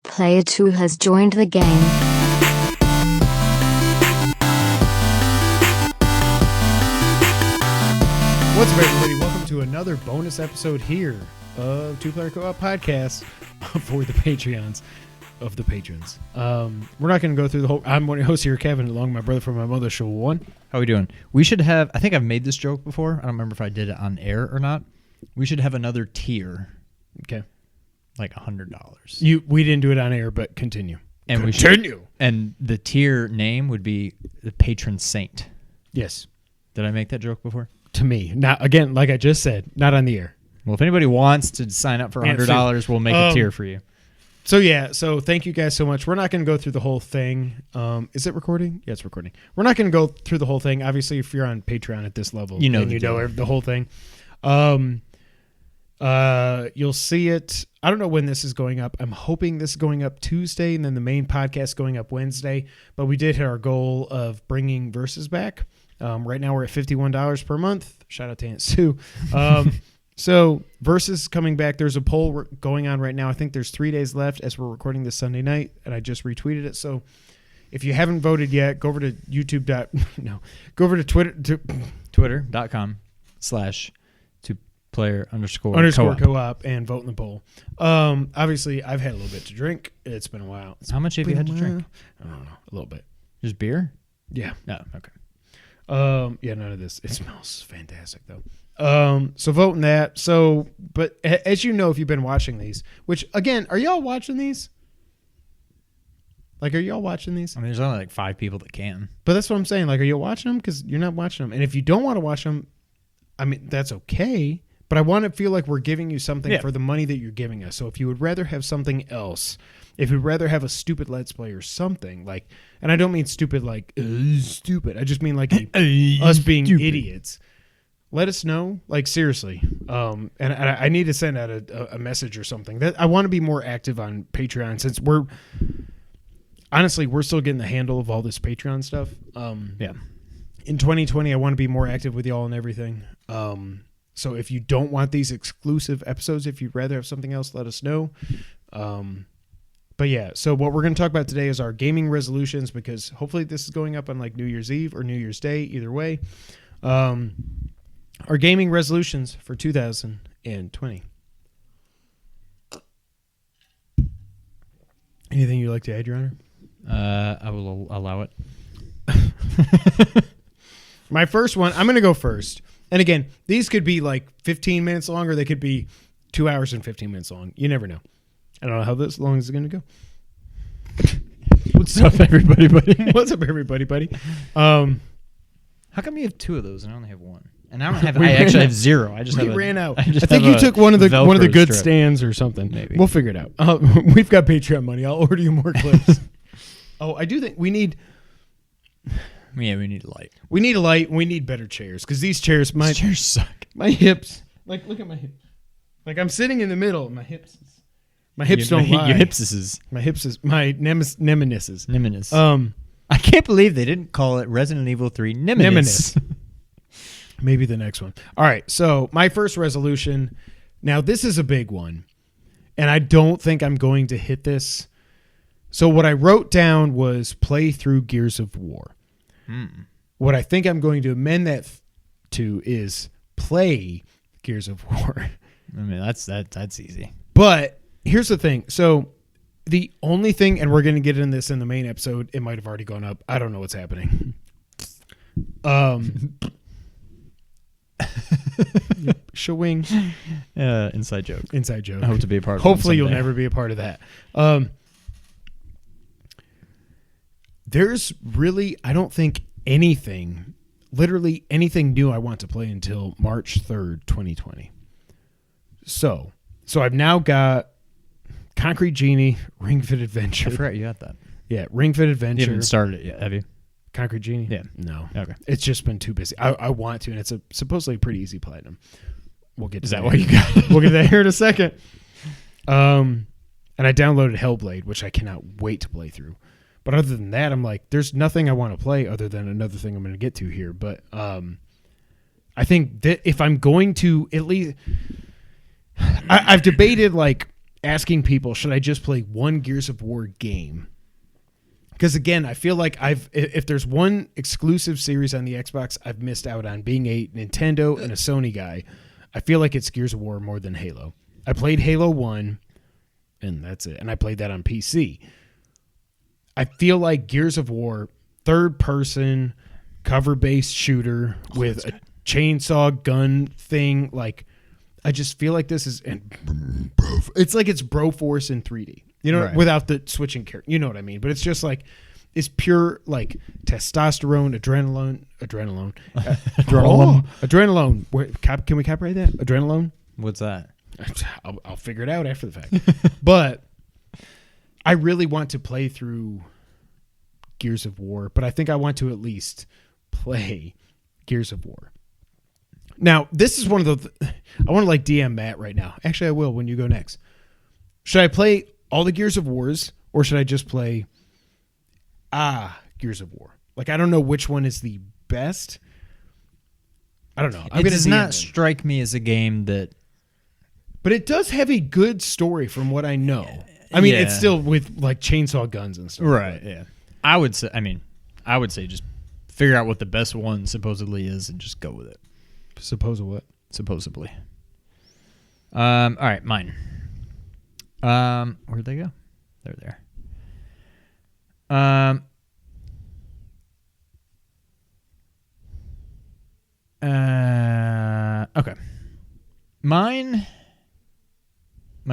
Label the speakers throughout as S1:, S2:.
S1: Player 2 has joined the game.
S2: What's up, everybody? Welcome to another bonus episode here of Two Player Co-op Podcast for the Patreons of the patrons. We're not going to go through the whole... I'm one of your hosts here, Kevin, along with my brother from my mother's show, One.
S3: How are we doing? We should have... I think I've made this joke before. I don't remember if I did it on air or not. We should have another tier.
S2: Okay.
S3: Like $100.
S2: We didn't do it on air, but continue.
S3: And
S2: continue.
S3: And the tier name would be the Patron Saint.
S2: Yes.
S3: Did I make that joke before?
S2: To me. Not, again, like I just said, not on the air.
S3: Well, if anybody wants to sign up for $100, we'll make a tier for you.
S2: So thank you guys so much. We're not going to go through the whole thing. Is it recording? Yeah, it's recording. We're not going to go through the whole thing. Obviously, if you're on Patreon at this level, you know the whole thing. You'll see it. I don't know when this is going up. I'm hoping this is going up Tuesday, and then the main podcast going up Wednesday. But we did hit our goal of bringing Versus back. Right now we're at $51 per month. Shout out to Aunt Sue. So Versus coming back. There's a poll going on right now. I think there's 3 days left as we're recording this Sunday night, and I just retweeted it. So if you haven't voted yet, go over to go over to Twitter.com/2player_co-op and vote in the poll. Obviously, I've had a little bit to drink. It's been a while.
S3: How much have you had to drink?
S2: I don't know. A little bit.
S3: Just beer?
S2: Yeah.
S3: No. Okay.
S2: Yeah, none of this. It smells fantastic, though. So vote in that. So, but as you know, if you've been watching these, which, again, are y'all watching these? Like, are y'all watching these?
S3: I mean, there's only like 5 people that can.
S2: But that's what I'm saying. Like, are you watching them? Because you're not watching them. And if you don't want to watch them, I mean, that's okay. But I want to feel like we're giving you something for the money that you're giving us. So if you would rather have something else, if you'd rather have a stupid Let's Play or something, like, and I don't mean stupid like stupid. I just mean like us being idiots. Let us know, like, seriously. And I need to send out a message or something. That I want to be more active on Patreon since we're still getting the handle of all this Patreon stuff. In 2020, I want to be more active with y'all and everything. So if you don't want these exclusive episodes, if you'd rather have something else, let us know. But yeah, so what we're going to talk about today is our gaming resolutions, because hopefully this is going up on like New Year's Eve or New Year's Day, either way. Our gaming resolutions for 2020. Anything you'd like to add, Your Honor?
S3: I will allow it.
S2: My first one, I'm going to go first. And again, these could be like 15 minutes long, or they could be 2 hours and 15 minutes long. You never know. I don't know how this long is it going to go.
S3: What's up, everybody, buddy?
S2: What's up, everybody, buddy?
S3: How come you have 2 of those and I only have 1? And I don't have. I actually have 0. I
S2: ran out. I think you took one of the good stands or something.
S3: Maybe
S2: we'll figure it out. We've got Patreon money. I'll order you more clips. Oh, I do think we need.
S3: Yeah, we need light.
S2: We need a light. We need better chairs, because these chairs
S3: suck.
S2: My hips. Like, look at my hips. Like, I'm sitting in the middle. My hips don't lie.
S3: Your hipses.
S2: My hips is my nemesis.
S3: I can't believe they didn't call it Resident Evil 3 Nemesis.
S2: Maybe the next one. All right, so my first resolution. Now, this is a big one, and I don't think I'm going to hit this. So what I wrote down was play through Gears of War. What I think I'm going to amend that to is play Gears of War.
S3: I mean, that's easy.
S2: But here's the thing. So the only thing, and we're going to get into this in the main episode. It might have already gone up. I don't know what's happening. Showing.
S3: Inside joke.
S2: I
S3: hope to be a part of it.
S2: Hopefully you'll never be a part of that. There's really, I don't think literally anything new I want to play until March 3rd, 2020. So I've now got Concrete Genie, Ring Fit Adventure.
S3: I forgot you got that.
S2: Yeah, Ring Fit Adventure.
S3: You haven't started it yet, have you?
S2: Concrete Genie?
S3: Yeah.
S2: No.
S3: Okay.
S2: It's just been too busy. I want to, and it's supposedly a pretty easy platinum. We'll get to
S3: Is that what you got?
S2: We'll get to that here in a second. And I downloaded Hellblade, which I cannot wait to play through. But other than that, I'm like, there's nothing I want to play other than another thing I'm going to get to here. But I think that if I'm going to at least... I've debated, like, asking people, should I just play one Gears of War game? Because again, I feel like if there's one exclusive series on the Xbox I've missed out on, being a Nintendo and a Sony guy, I feel like it's Gears of War more than Halo. I played Halo 1, and that's it. And I played that on PC. I feel like Gears of War, third-person, cover-based shooter with a chainsaw gun thing, like, I just feel like this is, it's like it's Broforce in 3D, you know, without the switching character, you know what I mean? But it's just like, it's pure like testosterone, adrenaline. Adrenaline. Can we copyright that? Adrenaline?
S3: What's that?
S2: I'll figure it out after the fact. But I really want to play through Gears of War, but I think I want to at least play Gears of War. Now, this is one of the... I want to like DM Matt right now. Actually, I will when you go next. Should I play all the Gears of Wars, or should I just play Gears of War? Like, I don't know which one is the best. I don't know.
S3: It does not strike me as a game that...
S2: But it does have a good story from what I know. I mean, it's still with like chainsaw guns and stuff.
S3: Right, yeah. I would say just figure out what the best one supposedly is and just go with it. Supposedly. All right, mine. Where'd they go? They're there. Okay. My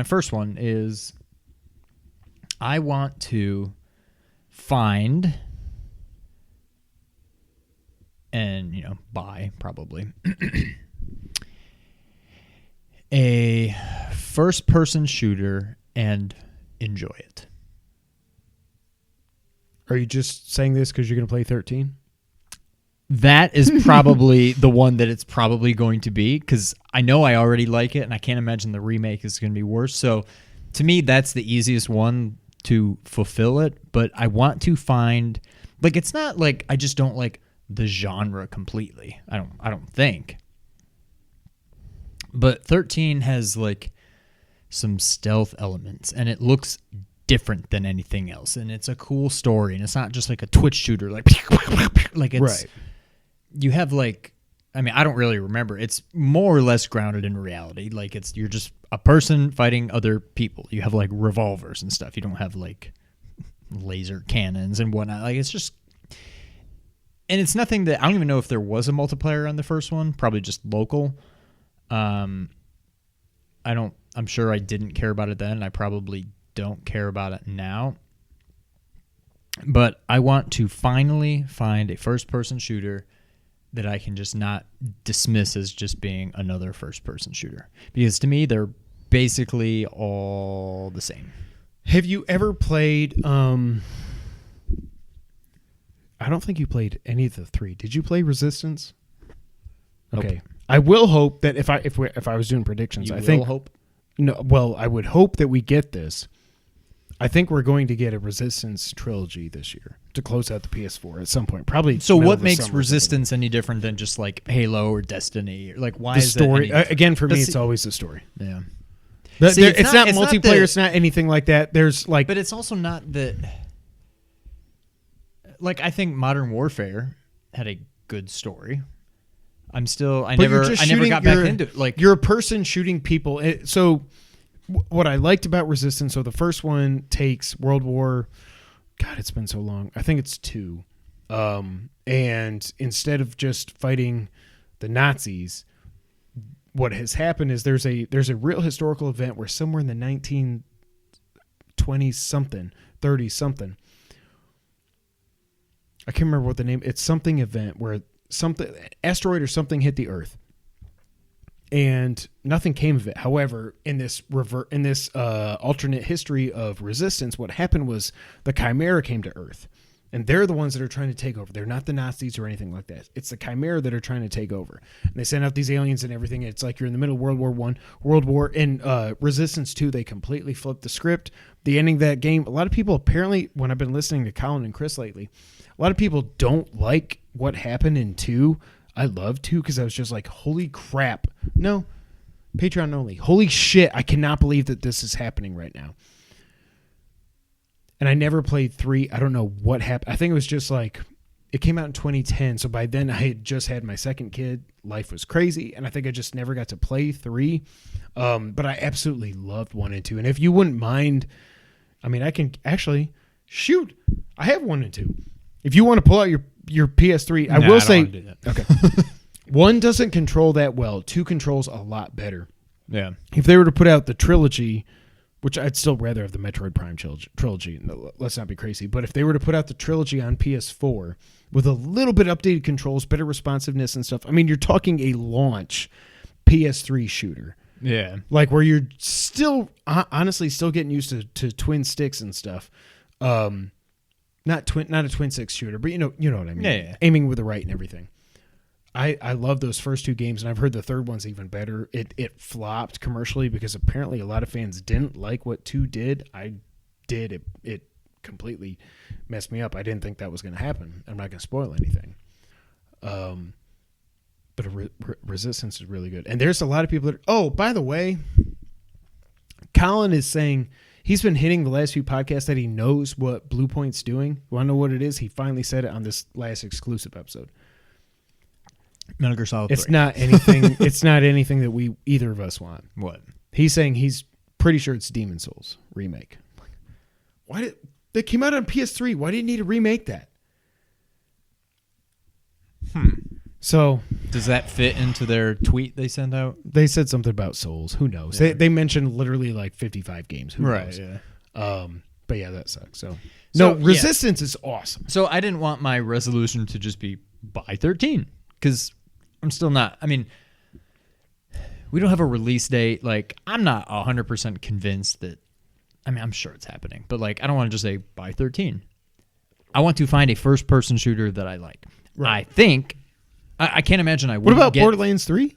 S3: first one is I want to find and, buy probably a first-person shooter and enjoy it.
S2: Are you just saying this because you're going to play 13?
S3: That is probably the one that it's probably going to be, because I know I already like it, and I can't imagine the remake is going to be worse. So to me, that's the easiest one to fulfill it. But I want to find, like, it's not like I just don't like the genre completely. I don't think. But 13 has like some stealth elements, and it looks different than anything else, and it's a cool story, and it's not just like a Twitch shooter like it's right. You have like, I mean, I don't really remember. It's more or less grounded in reality. Like you're just a person fighting other people. You have like revolvers and stuff. You don't have like laser cannons and whatnot. Like it's just, and it's nothing that, I don't even know if there was a multiplayer on the first one. Probably just local. I'm sure I didn't care about it then, and I probably don't care about it now. But I want to finally find a first-person shooter that I can just not dismiss as just being another first-person shooter. Because to me, they're basically all the same.
S2: Have you ever played... I don't think you played any of the three. Did you play Resistance? Okay. Nope. I will hope that if I was doing predictions, I would hope that we get this. I think we're going to get a Resistance trilogy this year to close out the PS4 at some point. Probably.
S3: So what makes Resistance any different than just like Halo or Destiny? Like why is
S2: story? Again, for me, it's always the story.
S3: Yeah.
S2: It's not multiplayer. It's not anything like that. There's like,
S3: but it's also not that. Like I think Modern Warfare had a good story. I never got back into it. Like
S2: you're a person shooting people. So what I liked about Resistance, so the first one takes World War, God, it's been so long. I think it's 2. And instead of just fighting the Nazis, what has happened is there's a real historical event where somewhere in the 1920s something, 30s something, I can't remember what the name. It's something event where something asteroid or something hit the Earth, and nothing came of it. However, in this alternate history of Resistance, what happened was the Chimera came to Earth, and they're the ones that are trying to take over. They're not the Nazis or anything like that. It's the Chimera that are trying to take over. And they send out these aliens and everything. And it's like you're in the middle of World War in Resistance 2. They completely flipped the script. The ending of that game. A lot of people apparently, when I've been listening to Colin and Chris lately, a lot of people don't like what happened in 2. I love 2 because I was just like, holy crap. No, Patreon only. Holy shit, I cannot believe that this is happening right now. And I never played 3. I don't know what happened. I think it was just like, it came out in 2010. So by then I had just had my second kid. Life was crazy. And I think I just never got to play 3. But I absolutely loved 1 and 2. And if you wouldn't mind, I mean, I can actually shoot. I have 1 and 2. If you want to pull out your PS3, I will say,
S3: do that.
S2: Okay. 1 doesn't control that well. 2 controls a lot better.
S3: Yeah.
S2: If they were to put out the trilogy, which I'd still rather have the Metroid Prime trilogy. No, let's not be crazy. But if they were to put out the trilogy on PS4 with a little bit updated controls, better responsiveness and stuff, I mean, you're talking a launch PS3 shooter.
S3: Yeah.
S2: Like where you're still, honestly, still getting used to twin sticks and stuff. Not a twin stick shooter, but you know what I mean.
S3: Yeah.
S2: Aiming with the right and everything. I love those first 2 games, and I've heard the third one's even better. It flopped commercially because apparently a lot of fans didn't like what 2 did. I did. It completely messed me up. I didn't think that was going to happen. I'm not going to spoil anything. But Resistance is really good. And there's a lot of people that... Oh, by the way, Colin is saying... He's been hitting the last few podcasts that he knows what Blue Point's doing. You want to know what it is? He finally said it on this last exclusive episode.
S3: Metal Gear Solid 3.
S2: It's not anything. It's not anything that we either of us want.
S3: What?
S2: He's saying he's pretty sure it's Demon's Souls remake. Why did they came out on PS3? Why do you need to remake that? So
S3: does that fit into their tweet they sent out?
S2: They said something about Souls. Who knows? Yeah. They mentioned literally like 55 games. Who knows?
S3: Yeah.
S2: But yeah, that sucks. So Resistance is awesome.
S3: So I didn't want my resolution to just be buy 13 because I'm still not. I mean, we don't have a release date. Like, I'm not 100% convinced that. I mean, I'm sure it's happening, but like, I don't want to just say buy 13. I want to find a first-person shooter that I like. Right. I think. I can't imagine I would.
S2: What about Borderlands 3?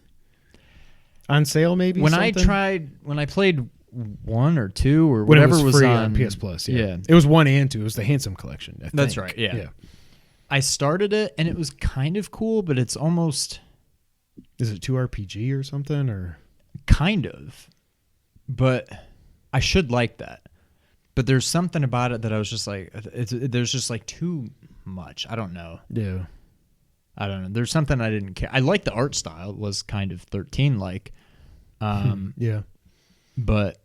S2: On sale, maybe?
S3: When I played 1 or 2 or whatever
S2: it was
S3: was
S2: free
S3: on
S2: PS Plus. Yeah. It was 1 and 2. It was the Handsome Collection. I think.
S3: That's right. Yeah. I started it and it was kind of cool, but it's almost.
S2: Is it 2 RPG or something or?
S3: Kind of, but I should like that. But there's something about it that I was just like, there's just like too much. I don't know.
S2: Yeah.
S3: I don't know. There's something I didn't care. I liked the art style. It was kind of 13-like.
S2: Yeah.
S3: But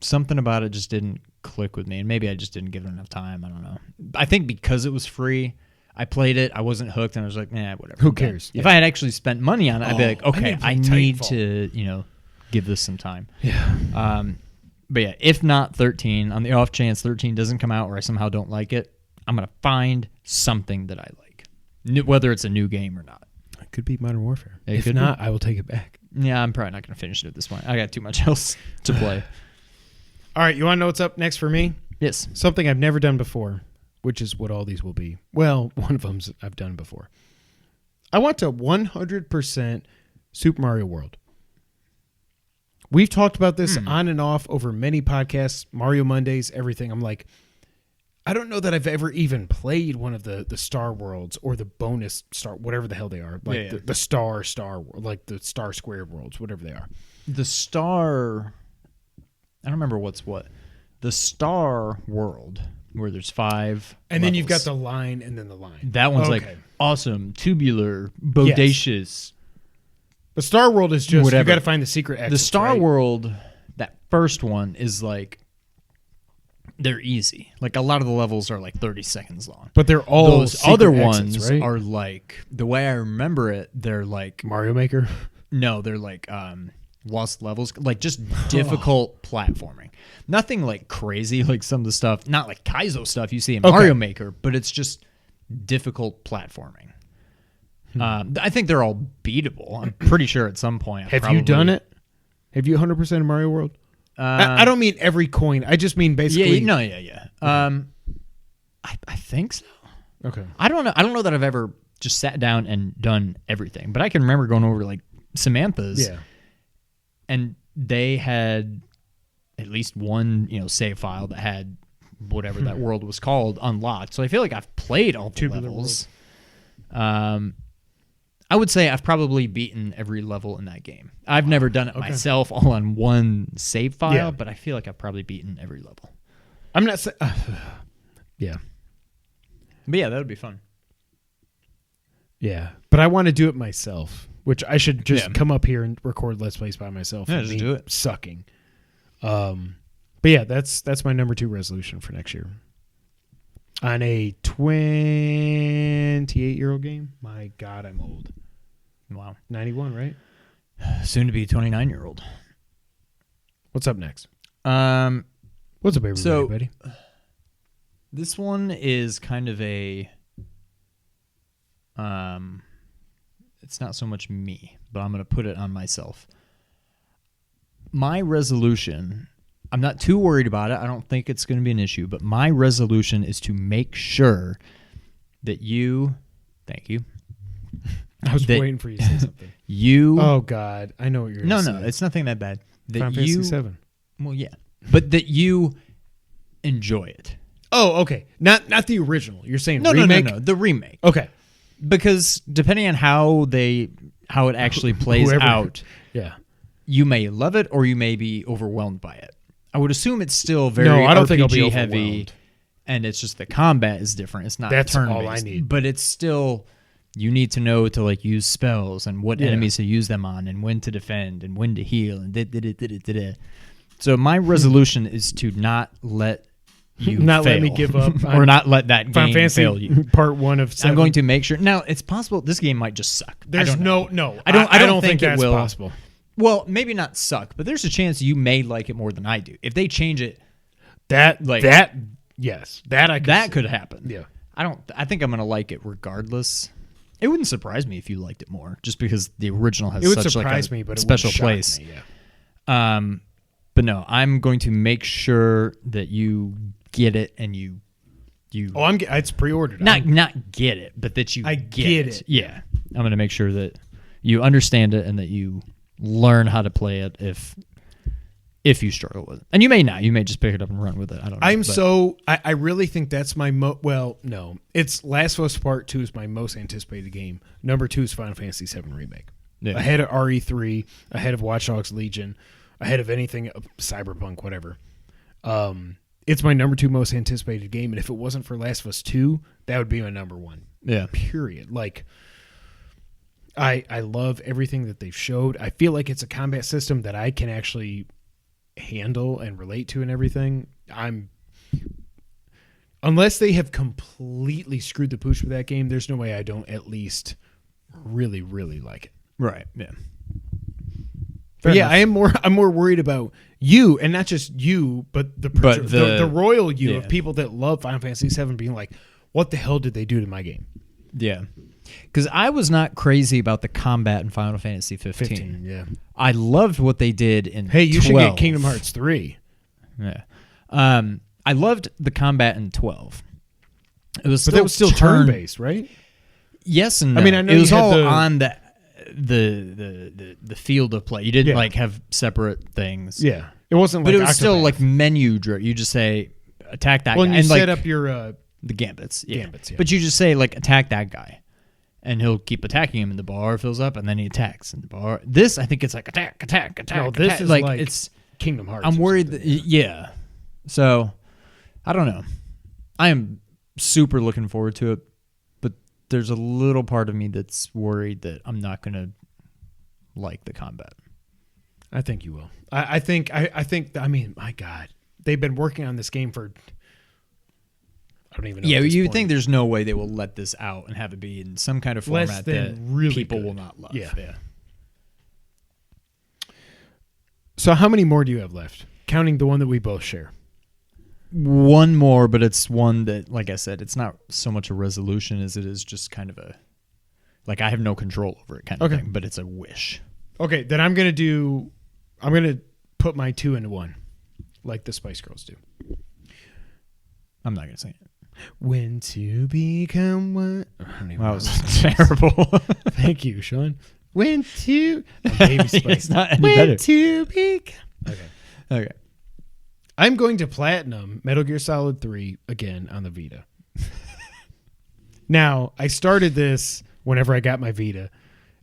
S3: something about it just didn't click with me. And maybe I just didn't give it enough time. I don't know. I think because it was free, I played it. I wasn't hooked. And I was like, whatever.
S2: Who cares?
S3: If I had actually spent money on it, I'd be like, okay, I need to, give this some time.
S2: Yeah.
S3: But yeah, if not 13, on the off chance 13 doesn't come out or I somehow don't like it, I'm going to find something that I like. Whether it's a new game or not.
S2: It could be Modern Warfare. If not, I will take it back.
S3: Yeah, I'm probably not going to finish it at this point. I got too much else to play.
S2: All right, you want to know what's up next for me?
S3: Yes.
S2: Something I've never done before, which is what all these will be. Well, one of them I've done before. I want to 100% Super Mario World. We've talked about this on and off over many podcasts, Mario Mondays, everything. I'm like, I don't know that I've ever even played one of the Star Worlds or the bonus Star, whatever the hell they are. Like the Star World, like the Star Squared Worlds, whatever they are.
S3: The Star, I don't remember what's what. The Star World, where there's 5
S2: and
S3: levels.
S2: then you've got the line and then the line.
S3: That one's like awesome, tubular, bodacious. Yes.
S2: The Star World is just,
S3: whatever.
S2: You got to find the secret exits,
S3: The Star
S2: right?
S3: World, that first one is like, they're easy. Like a lot of the levels are like 30 seconds long.
S2: But they're all
S3: those other ones
S2: exits, right?
S3: are like, the way I remember it, they're like
S2: Mario Maker.
S3: No, they're like lost levels, like just difficult platforming. Nothing like crazy like some of the stuff, not like Kaizo stuff you see in Mario Maker, but it's just difficult platforming. I think they're all beatable. I'm pretty sure at some point.
S2: Have you done it? Have you 100% in Mario World? I don't mean every coin. I just mean basically.
S3: Yeah. I think so.
S2: Okay.
S3: I don't know. I don't know that I've ever just sat down and done everything, but I can remember going over like Samantha's.
S2: Yeah.
S3: And they had at least one, save file that had whatever that world was called unlocked. So I feel like I've played all the levels. I would say I've probably beaten every level in that game. I've never done it myself all on one save file, but I feel like I've probably beaten every level.
S2: I'm not saying... yeah.
S3: But yeah, that would be fun.
S2: Yeah, but I want to do it myself, which I should just come up here and record Let's Plays by myself.
S3: Yeah, just do it.
S2: Sucking. But yeah, that's my number 2 resolution for next year. On a 28-year-old game? My God, I'm old.
S3: Wow.
S2: 91, right?
S3: Soon to be 29-year-old.
S2: What's up next?
S3: What's
S2: up, everybody, buddy?
S3: This one is kind of a... it's not so much me, but I'm going to put it on myself. My resolution... I'm not too worried about it. I don't think it's going to be an issue, but my resolution is to make sure that you... Thank you.
S2: I was waiting for you to say something.
S3: Oh,
S2: God. I know what you're going to say.
S3: No, it's nothing that bad. That
S2: Final Fantasy 7.
S3: Well, yeah. But that you enjoy it.
S2: Oh, okay. Not the original. You're saying
S3: remake? No. The remake.
S2: Okay.
S3: Because depending on how it actually plays out, you may love it or you may be overwhelmed by it. I would assume it's still very
S2: I don't think I'll
S3: RPG
S2: be
S3: heavy, and it's just the combat is different. It's not
S2: That's
S3: turn-based,
S2: all I need.
S3: but it's still you need to know to like use spells and what enemies to use them on, and when to defend and when to heal and So my resolution is to not let you
S2: not
S3: fail.
S2: let me give up,
S3: or not let that game fail you.
S2: Part 1 of 7.
S3: I'm going to make sure. Now it's possible this game might just suck.
S2: There's
S3: I don't
S2: no.
S3: I don't think
S2: that's
S3: it will.
S2: Possible.
S3: Well, maybe not suck, but there's a chance you may like it more than I do. If they change it,
S2: that could
S3: happen.
S2: Yeah.
S3: I think I'm going to like it regardless. It wouldn't surprise me if you liked it more, just because the original has such like a special place.
S2: Me, yeah.
S3: But no, I'm going to make sure that you get it and you.
S2: It's pre-ordered.
S3: Not get it, but that you get it. Yeah, I'm going to make sure that you understand it and that you learn how to play it if you struggle with it. And you may not. You may just pick it up and run with it. I don't know.
S2: I really think that's my no. It's Last of Us Part 2 is my most anticipated game. Number 2 is Final Fantasy 7 Remake. Yeah. Ahead of RE3, ahead of Watch Dogs Legion, ahead of anything Cyberpunk, whatever. It's my number 2 most anticipated game, and if it wasn't for Last of Us 2, that would be my number 1.
S3: Yeah.
S2: Period. Like I love everything that they've showed. I feel like it's a combat system that I can actually handle and relate to and everything. Unless they have completely screwed the pooch with that game, there's no way I don't at least really, really like it.
S3: Right. Yeah.
S2: But yeah, I'm more worried about you, and not just you, but the royal you of people that love Final Fantasy VII being like, what the hell did they do to my game?
S3: Yeah. Because I was not crazy about the combat in Final Fantasy 15.
S2: Yeah.
S3: I loved what they did in
S2: 12. You should get Kingdom
S3: Hearts
S2: Hearts 3.
S3: Yeah. I loved the combat in 12. It was
S2: that was still turn-based, right?
S3: Yes and no.
S2: I mean, I know
S3: it was all on the field of play. You didn't like have separate things.
S2: Yeah. It wasn't
S3: but
S2: like
S3: it was
S2: Octopath.
S3: still like menu driven. You just say attack that guy.
S2: And you set up your
S3: the gambits. Yeah.
S2: Gambits, yeah.
S3: But you just say like attack that guy. And he'll keep attacking him, and the bar fills up, and then he attacks. And the bar. This, I think it's like attack.
S2: No, this
S3: attack.
S2: is like it's Kingdom Hearts.
S3: I'm worried. Yeah. So, I don't know. I am super looking forward to it, but there's a little part of me that's worried that I'm not going to like the combat.
S2: I think you will. I think. I mean, my God, they've been working on this game for. I don't even know.
S3: Yeah, you would think there's no way they will let this out and have it be in some kind of format that really people will not love.
S2: Yeah. So how many more do you have left? Counting the one that we both share.
S3: One more, but it's one that, like I said, it's not so much a resolution as it is just kind of a, like I have no control over it kind of thing, but it's a wish.
S2: Okay, then I'm going to put my 2 into 1, like the Spice Girls do.
S3: I'm not going to say it.
S2: When to become one.
S3: That was terrible.
S2: Thank you, Sean. When to. Baby Spice.
S3: It's not any
S2: when
S3: better.
S2: To become.
S3: Okay.
S2: I'm going to platinum Metal Gear Solid 3 again on the Vita. Now, I started this whenever I got my Vita.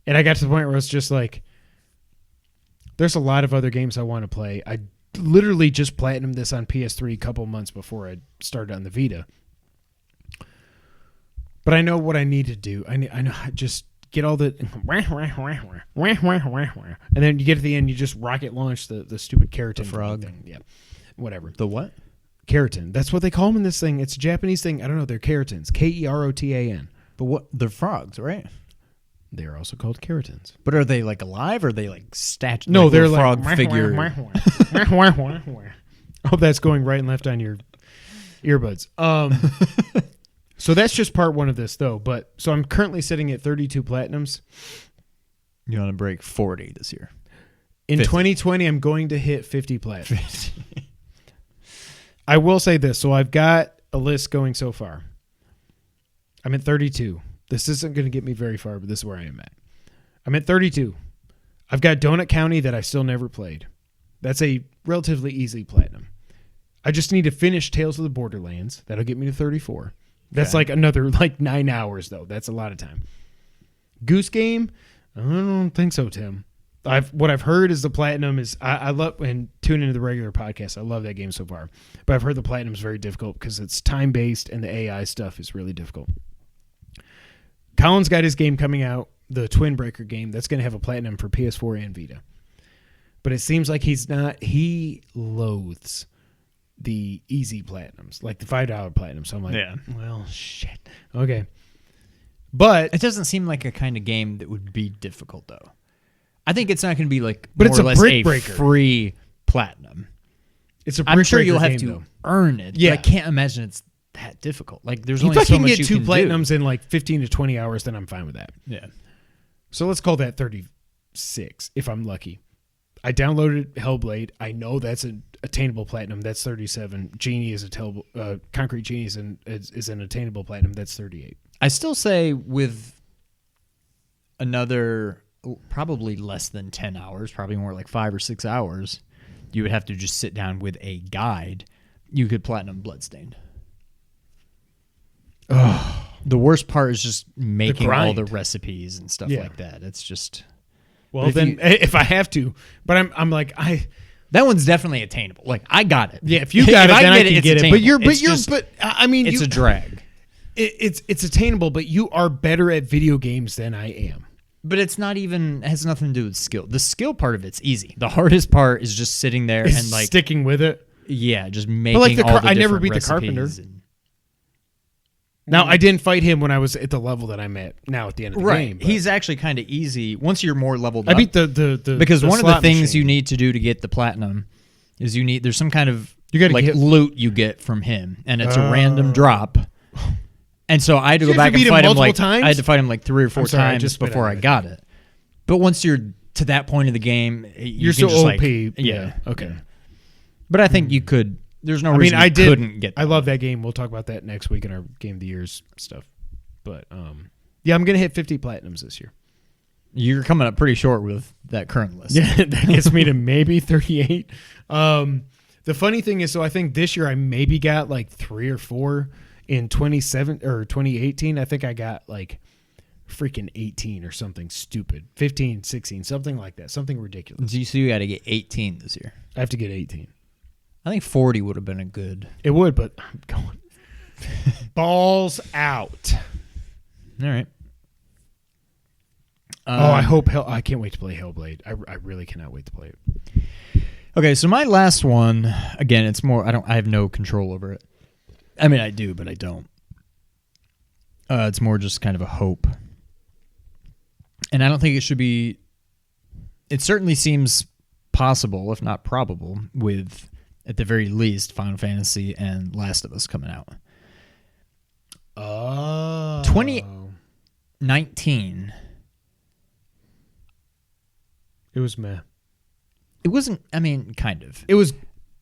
S2: And I got to the point where it's just like, there's a lot of other games I want to play. I literally just platinumed this on PS3 a couple months before I started on the Vita. But I know what I need to do. I know just get all the and then you get to the end, you just rocket launch the stupid keratin
S3: frog
S2: thing. Yeah, whatever.
S3: The what?
S2: Keratin. That's what they call them in this thing. It's a Japanese thing. I don't know. They're keratins. Kerotan.
S3: But what? They're frogs, right?
S2: They're also called keratins.
S3: But are they like alive or are they like statues?
S2: No,
S3: like
S2: they're
S3: frog
S2: like
S3: figure.
S2: Oh, that's going right and left on your earbuds. So that's just part one of this, though. But so I'm currently sitting at 32 platinums.
S3: You want to break 40 this year?
S2: In
S3: 50.
S2: 2020, I'm going to hit 50 platinums. I will say this. So I've got a list going so far. I'm at 32. This isn't going to get me very far, but this is where I am at. I'm at 32. I've got Donut County that I still never played. That's a relatively easy platinum. I just need to finish Tales of the Borderlands. That'll get me to 34. That's like another 9 hours, though. That's a lot of time. Goose Game? I don't think so, Tim. What I've heard is the platinum is... I love... And tune into the regular podcast. I love that game so far. But I've heard the platinum is very difficult because it's time-based and the AI stuff is really difficult. Colin's got his game coming out, the Twin Breaker game. That's going to have a platinum for PS4 and Vita. But it seems like he's not... He loathes the easy platinums, like the $5 platinum. So I'm like, well, shit. Okay. But
S3: it doesn't seem like a kind of game that would be difficult, though. I think it's not going to be like,
S2: but
S3: more
S2: it's
S3: or
S2: a
S3: less
S2: brick
S3: a
S2: breaker.
S3: free platinum.
S2: It's a brick
S3: I'm sure
S2: breaker
S3: you'll have
S2: game,
S3: to
S2: though.
S3: earn it.
S2: Yeah.
S3: But I can't imagine it's that difficult. Like, there's
S2: if
S3: only
S2: I
S3: so
S2: can
S3: much
S2: get
S3: you
S2: two
S3: can
S2: platinums
S3: do.
S2: in like 15 to 20 hours, then I'm fine with that.
S3: Yeah.
S2: So let's call that 36 if I'm lucky. I downloaded Hellblade. I know that's an attainable platinum. That's 37. Genie is Concrete Genie is an attainable platinum. That's 38.
S3: I still say with another probably less than 10 hours, probably more like 5 or 6 hours, you would have to just sit down with a guide. You could platinum Bloodstained.
S2: Oh,
S3: the worst part is just making all
S2: grind.
S3: the recipes and stuff like that. It's just...
S2: Well, then if I have to, but I'm like
S3: that one's definitely attainable. Like I got it.
S2: Yeah, if you got it, then I can get it. But I mean,
S3: it's a drag.
S2: It's attainable, but you are better at video games than I am.
S3: But it's not even has nothing to do with skill. The skill part of it's easy. The hardest part is just sitting there and like
S2: sticking with it.
S3: Yeah, just making all the
S2: I never beat the
S3: recipes
S2: carpenter. Now, I didn't fight him when I was at the level that I'm at now at the end of the game. But
S3: He's actually kind of easy once you're more leveled
S2: I
S3: up.
S2: beat the
S3: because
S2: the
S3: one of the
S2: slot
S3: things
S2: machine.
S3: you need to do to get the platinum is there's some kind of
S2: gotta get
S3: loot you get from him, and it's a random drop. And so I had to go back and fight him
S2: multiple times?
S3: I had to fight him like 3 or 4
S2: sorry, I
S3: times
S2: just spit
S3: before
S2: out
S3: I
S2: of it.
S3: got it. But once you're to that point of the game,
S2: You're
S3: can
S2: so
S3: just
S2: OP.
S3: yeah.
S2: Okay.
S3: But I think you could. There's no
S2: I
S3: reason
S2: mean,
S3: you couldn't get.
S2: I love that game. We'll talk about that next week in our Game of the Year's stuff. But yeah, I'm gonna hit 50 platinums this year.
S3: You're coming up pretty short with that current list.
S2: Yeah, that gets me to maybe 38. The funny thing is, so I think this year I maybe got like 3 or 4. In 2018, I think I got like freaking 18 or something stupid. 15, 16, something like that. Something ridiculous.
S3: So you got to get 18 this year.
S2: I have to get 18.
S3: I think 40 would have been a good.
S2: It would, but I'm going balls out.
S3: All right.
S2: I can't wait to play Hellblade. I really cannot wait to play it.
S3: Okay, so my last one, again, it's more I have no control over it. I mean, I do, but I don't. It's more just kind of a hope. And I don't think it should be... It certainly seems possible, if not probable, with, at the very least, Final Fantasy and Last of Us coming out.
S2: Oh.
S3: 2019.
S2: It was meh.
S3: It wasn't, I mean, kind of.
S2: It was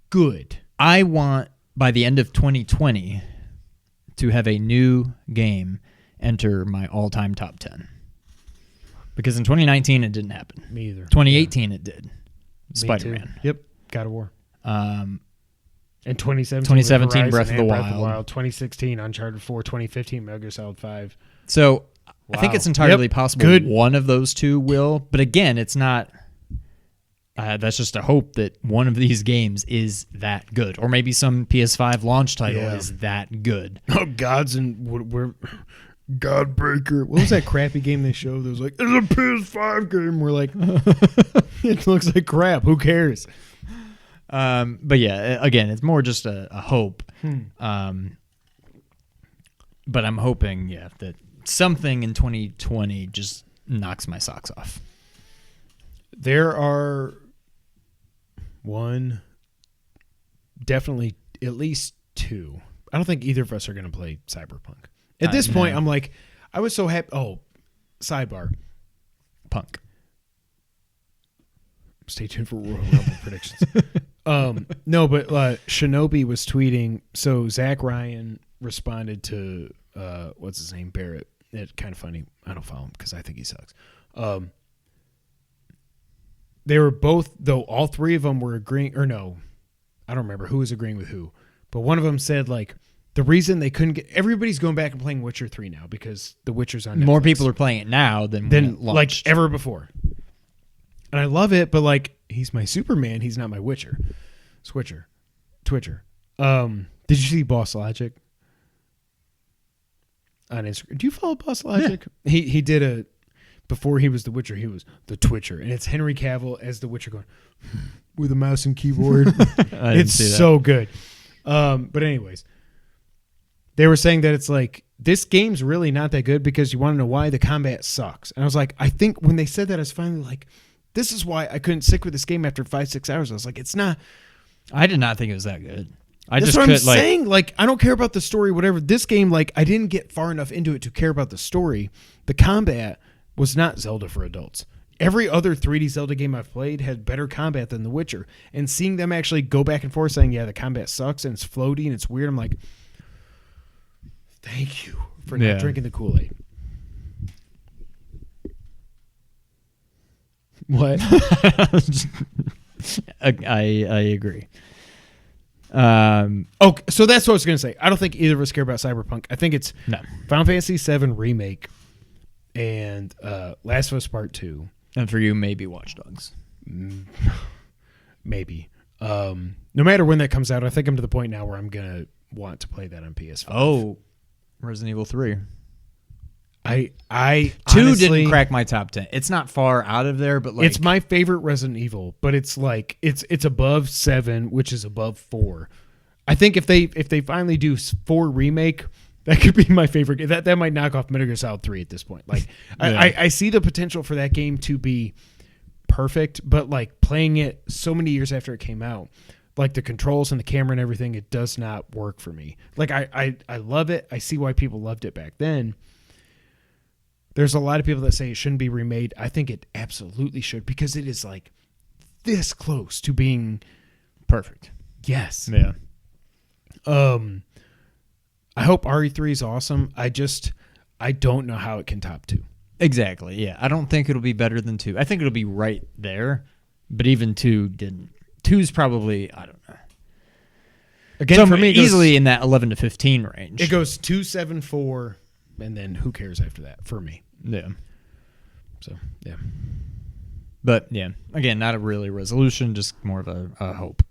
S2: good.
S3: I want, by the end of 2020, to have a new game enter my all-time top 10. Because in 2019, it didn't happen.
S2: Me either.
S3: 2018, it did. Spider-Man.
S2: Yep. God of War.
S3: Um,
S2: In 2017,
S3: 2017
S2: Horizon
S3: Breath of the
S2: and
S3: Wild.
S2: 2016, Uncharted 4, 2015, Metal Gear Solid 5.
S3: So I think it's entirely possible one of those two will. But again, it's not. That's just a hope that one of these games is that good, or maybe some PS5 launch title is that good.
S2: Oh, we're Godbreaker. What was that crappy game they showed? That was like, it's a PS5 game. We're like, it looks like crap. Who cares?
S3: But yeah, again, it's more just a hope. But I'm hoping, that something in 2020 just knocks my socks off.
S2: There are definitely at least two. I don't think either of us are going to play Cyberpunk. At this point, I'm like, I was so happy. Oh, sidebar.
S3: Punk.
S2: Stay tuned for Royal Rumble predictions. No, but Shinobi was tweeting. So Zach Ryan responded to, what's his name? Barrett. It's kind of funny. I don't follow him because I think he sucks. They were both, though all three of them were agreeing, or no, I don't remember who was agreeing with who, but one of them said, like, the reason they couldn't get, everybody's going back and playing Witcher 3 now because The Witcher's on Netflix.
S3: More people are playing it now than when it launched.
S2: Like ever before. And I love it, but like, he's my Superman, he's not my Witcher. Twitcher. Did you see Boss Logic on Instagram? Do you follow Boss Logic? Yeah. He did before he was the Witcher, he was the Twitcher, and it's Henry Cavill as the Witcher going with a mouse and keyboard. It's so good. But anyways, they were saying that it's like, this game's really not that good because you want to know why? The combat sucks. And I was like, I think when they said that, I was finally like, this is why I couldn't stick with this game after 5-6 hours. I was like, it's not.
S3: I did not think it was that good.
S2: That's what I'm saying. Like, I don't care about the story, whatever. This game, like, I didn't get far enough into it to care about the story. The combat was not Zelda for adults. Every other 3D Zelda game I've played had better combat than The Witcher. And seeing them actually go back and forth saying, yeah, the combat sucks and it's floaty and it's weird, I'm like, thank you for not drinking the Kool-Aid. What?
S3: I agree.
S2: Okay, so that's what I was going to say. I don't think either of us care about Cyberpunk. I think it's Final Fantasy VII Remake and Last of Us Part 2.
S3: And for you, maybe Watch Dogs.
S2: Maybe. No matter when that comes out, I think I'm to the point now where I'm going to want to play that on PS5.
S3: Oh, Resident Evil 3.
S2: I
S3: 2
S2: honestly,
S3: didn't crack my top 10. It's not far out of there, but like,
S2: it's my favorite Resident Evil, but it's like it's above 7, which is above 4. I think if they finally do 4 remake, that could be my favorite. That might knock off Metal Gear Solid 3 at this point. Like I see the potential for that game to be perfect, but like playing it so many years after it came out, like the controls and the camera and everything, it does not work for me. Like I love it. I see why people loved it back then. There's a lot of people that say it shouldn't be remade. I think it absolutely should because it is like this close to being
S3: perfect.
S2: Yes.
S3: Yeah.
S2: I hope RE3 is awesome. I don't know how it can top 2.
S3: Exactly. Yeah. I don't think it'll be better than 2. I think it'll be right there, but even 2 didn't. 2's probably, I don't know.
S2: Again,
S3: so
S2: for me,
S3: easily in that 11 to 15 range.
S2: It goes 2, 7, 4. And then who cares after that for me?
S3: Yeah.
S2: So, yeah.
S3: But, yeah, again, not a really resolution, just more of a hope.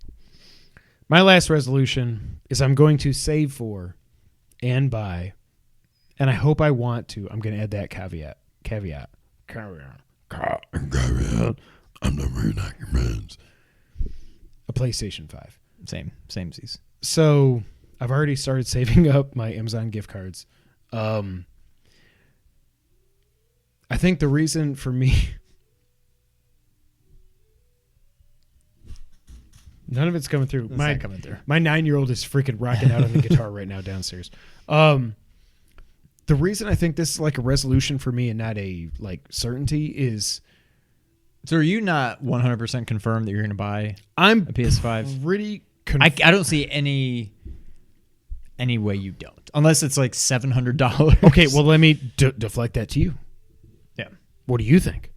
S2: My last resolution is I'm going to save for and buy, and I hope I want to. I'm going to add that caveat. I'm not very not your friends. A PlayStation 5.
S3: Samesies.
S2: So, I've already started saving up my Amazon gift cards. I think the reason for me, none of it's coming through. My 9-year-old is freaking rocking out on the guitar right now downstairs. The reason I think this is like a resolution for me and not a like certainty is.
S3: So are you not 100% confirmed that you're going to buy
S2: a
S3: PS5?
S2: Pretty.
S3: I don't see any way you don't. Unless it's like $700.
S2: Okay, well, let me deflect that to you.
S3: Yeah.
S2: What do you think?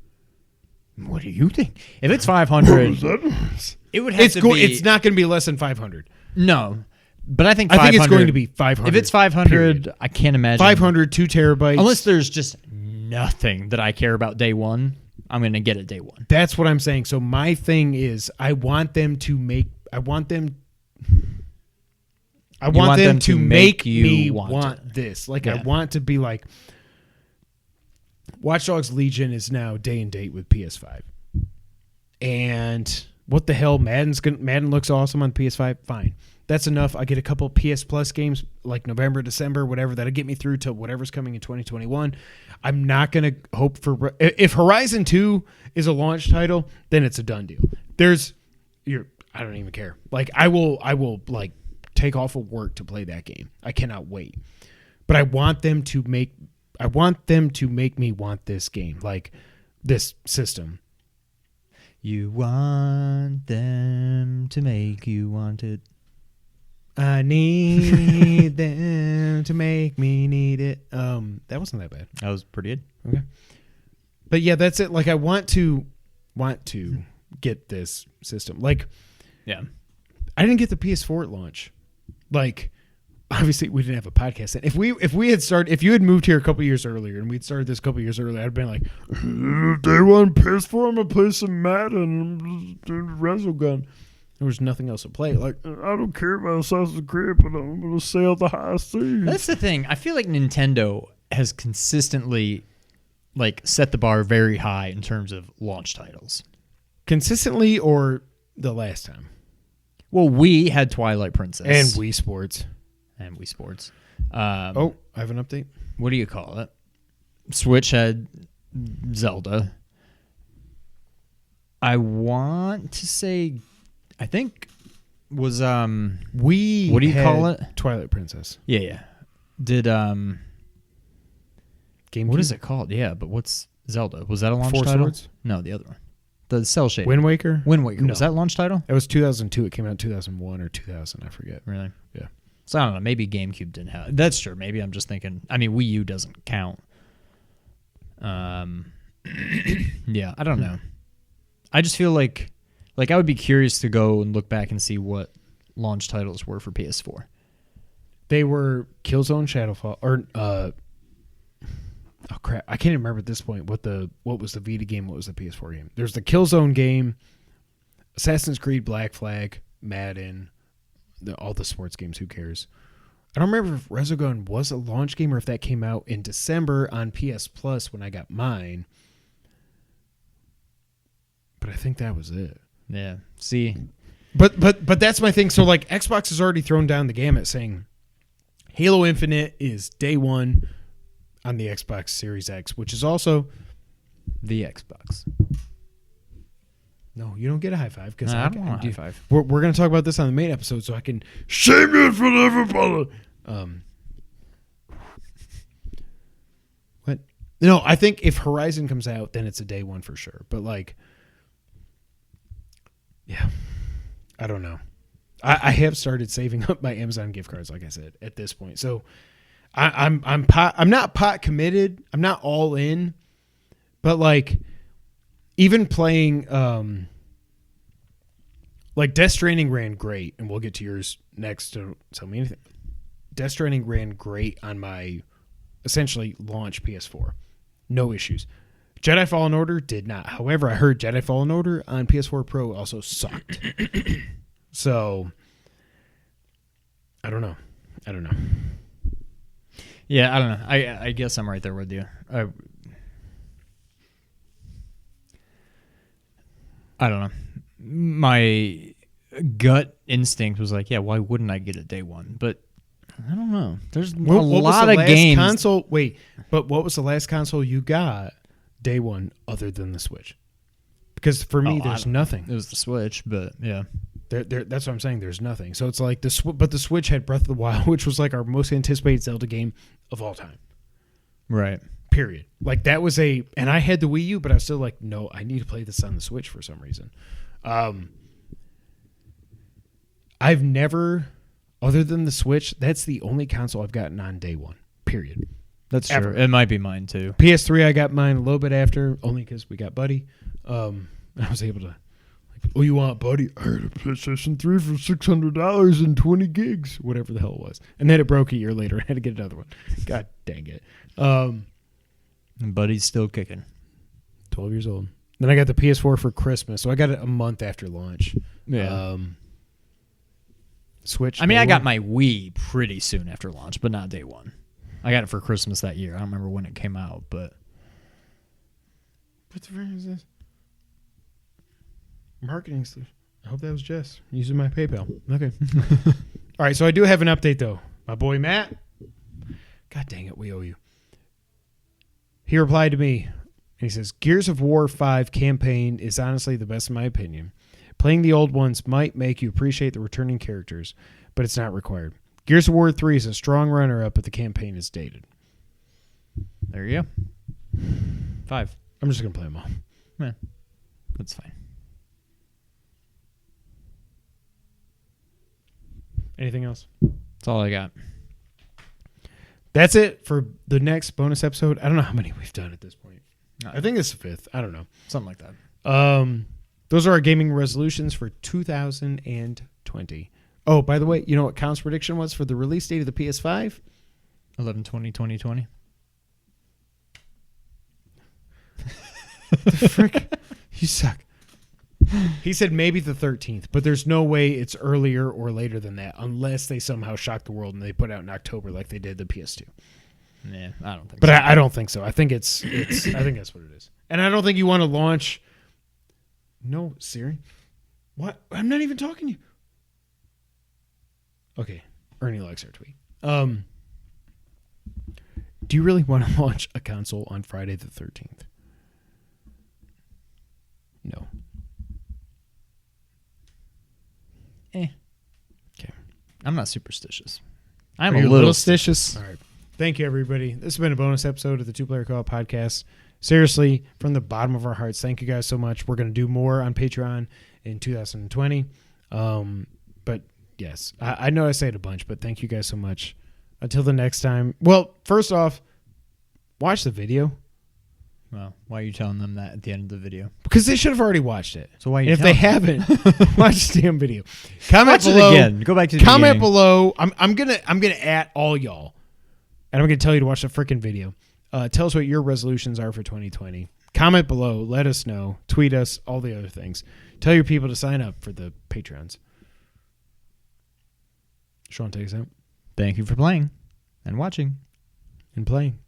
S3: If it's $500, it would have to be.
S2: It's not going to be less than $500.
S3: No, But I think
S2: it's going to be 500.
S3: If it's 500,
S2: period.
S3: I can't imagine
S2: 500, 2 terabytes.
S3: Unless there's just nothing that I care about day one, I'm going to get it day one.
S2: That's what I'm saying. So my thing is, I want them to make me want this. Like, I want to be like, Watch Dogs Legion is now day and date with PS5. And what the hell? Madden looks awesome on PS5. Fine. That's enough. I get a couple PS Plus games like November, December, whatever. That'll get me through to whatever's coming in 2021. I'm not going to hope for... If Horizon 2 is a launch title, then it's a done deal. I don't even care. Like, I will like take off of work to play that game. I cannot wait. But I want them to make me want this game, like this system.
S3: You want them to make you want it.
S2: I need them to make me need it. That wasn't that bad.
S3: That was pretty good.
S2: Okay. But yeah, that's it. Like, I want to get this system. Like,
S3: yeah,
S2: I didn't get the PS4 at launch. Like, obviously we didn't have a podcast then. If you had moved here a couple years earlier and we'd started this a couple years earlier, I'd been like, day one PS4, I'm gonna play some Madden and Resogun. There was nothing else to play. Like, I don't care about Assassin's Creed, but I'm gonna sail the high seas.
S3: That's the thing. I feel like Nintendo has consistently like set the bar very high in terms of launch titles.
S2: Consistently, or the last time?
S3: Well, we had Twilight Princess
S2: and Wii Sports.
S3: I
S2: have an update.
S3: What do you call it? Switch had Zelda. I want to say, I think was
S2: we.
S3: What do you call it?
S2: Twilight Princess.
S3: Yeah. Did
S2: GameCube?
S3: What is it called? Yeah, but what's Zelda? Was that a launch
S2: Four
S3: title?
S2: Swords?
S3: No, the other one. The cell shading.
S2: Wind Waker.
S3: No. Was that launch title?
S2: It was 2002. It came out in 2001 or 2000. I forget.
S3: Really?
S2: Yeah.
S3: So I don't know. Maybe GameCube didn't have it. That's true. Maybe I'm just thinking. I mean, Wii U doesn't count. Yeah, I don't know. I just feel like I would be curious to go and look back and see what launch titles were for PS4.
S2: They were Killzone Shadowfall, or oh crap, I can't even remember at this point what was the Vita game, what was the PS4 game. There's the Killzone game, Assassin's Creed Black Flag, Madden, all the sports games. Who cares? I don't remember if Resogun was a launch game or if that came out in December on PS Plus when I got mine. But I think that was it.
S3: Yeah. See,
S2: but that's my thing. So like, Xbox has already thrown down the gamut, saying Halo Infinite is day one on the Xbox Series X, which is also
S3: the Xbox.
S2: No, you don't get a high five because
S3: I don't want a high five.
S2: We're going to talk about this on the main episode, so I can shame it for everybody. What? No, I think if Horizon comes out, then it's a day one for sure. But like, yeah, I don't know. I have started saving up my Amazon gift cards, like I said, at this point. So I'm not pot committed. I'm not all in, but like, even playing like Death Stranding ran great, and we'll get to yours next. To tell me anything. Death Stranding ran great on my essentially launch PS4, no issues. Jedi Fallen Order did not. However, I heard Jedi Fallen Order on PS4 Pro also sucked. So I don't know.
S3: Yeah, I don't know. I guess I'm right there with you. I don't know. My gut instinct was like, yeah, why wouldn't I get it day one? But I don't know. There's a lot of games.
S2: But what was the last console you got day one other than the Switch? Because for me, there's nothing.
S3: It was the Switch, but yeah.
S2: That's what I'm saying. There's nothing. So it's like but the Switch had Breath of the Wild, which was like our most anticipated Zelda game of all time.
S3: Right.
S2: Period. Like that was and I had the Wii U, but I was still like, no, I need to play this on the Switch for some reason. I've never, other than the Switch, that's the only console I've gotten on day one. Period.
S3: That's true. It might be mine too.
S2: PS3, I got mine a little bit after, only because we got Buddy. I was able to Oh, you want, buddy? I had a PlayStation 3 for $600 and 20 gigs, whatever the hell it was. And then it broke a year later. I had to get another one. God dang it.
S3: And Buddy's still kicking.
S2: 12 years old. Then I got the PS4 for Christmas, so I got it a month after launch.
S3: Yeah.
S2: Switch.
S3: I mean, I got my Wii pretty soon after launch, but not day one. I got it for Christmas that year. I don't remember when it came out, but...
S2: What the fuck is this? Marketing stuff. I hope that was Jess using my PayPal. Okay. All right, so I do have an update, though. My boy Matt. God dang it, we owe you. He replied to me. He says, Gears of War 5 campaign is honestly the best in my opinion. Playing the old ones might make you appreciate the returning characters, but it's not required. Gears of War 3 is a strong runner-up, but the campaign is dated.
S3: There you go. 5.
S2: I'm just going to play them all.
S3: Yeah, that's fine.
S2: Anything else?
S3: That's all I got.
S2: That's it for the next bonus episode. I don't know how many we've done at this point. I think it's the 5th. I don't know.
S3: Something like that.
S2: Those are our gaming resolutions for 2020. Oh, by the way, you know what Count's prediction was for the release date of the PS5?
S3: 11/20/2020.
S2: The frick? You suck. He said maybe the 13th, but there's no way it's earlier or later than that unless they somehow shock the world and they put out in October like they did the PS2.
S3: Yeah, I don't think
S2: but
S3: so.
S2: I don't think so. I think it's I think that's what it is. And I don't think you want to launch. No, Siri. What? I'm not even talking to you. Okay. Ernie likes our tweet. Do you really want to launch a console on Friday the 13th? No.
S3: Okay. I'm not superstitious. I'm
S2: Are
S3: a
S2: you
S3: little superstitious.
S2: All right. Thank you, everybody. This has been a bonus episode of the Two Player Co-op Podcast. Seriously, from the bottom of our hearts, thank you guys so much. We're going to do more on Patreon in 2020. But yes, I know I say it a bunch, but thank you guys so much. Until the next time. Well, first off, watch the video.
S3: Well, why are you telling them that at the end of the video?
S2: Because they should have already watched it.
S3: So why? Are you
S2: and if they haven't, watch the damn video. Comment
S3: watch
S2: below.
S3: it again. Go back to the
S2: comment
S3: beginning.
S2: below. I'm gonna at all y'all, and I'm gonna tell you to watch the freaking video. Tell us what your resolutions are for 2020. Comment below. Let us know. Tweet us. All the other things. Tell your people to sign up for the Patrons. Sean, take us out.
S3: Thank you for playing and watching
S2: and playing.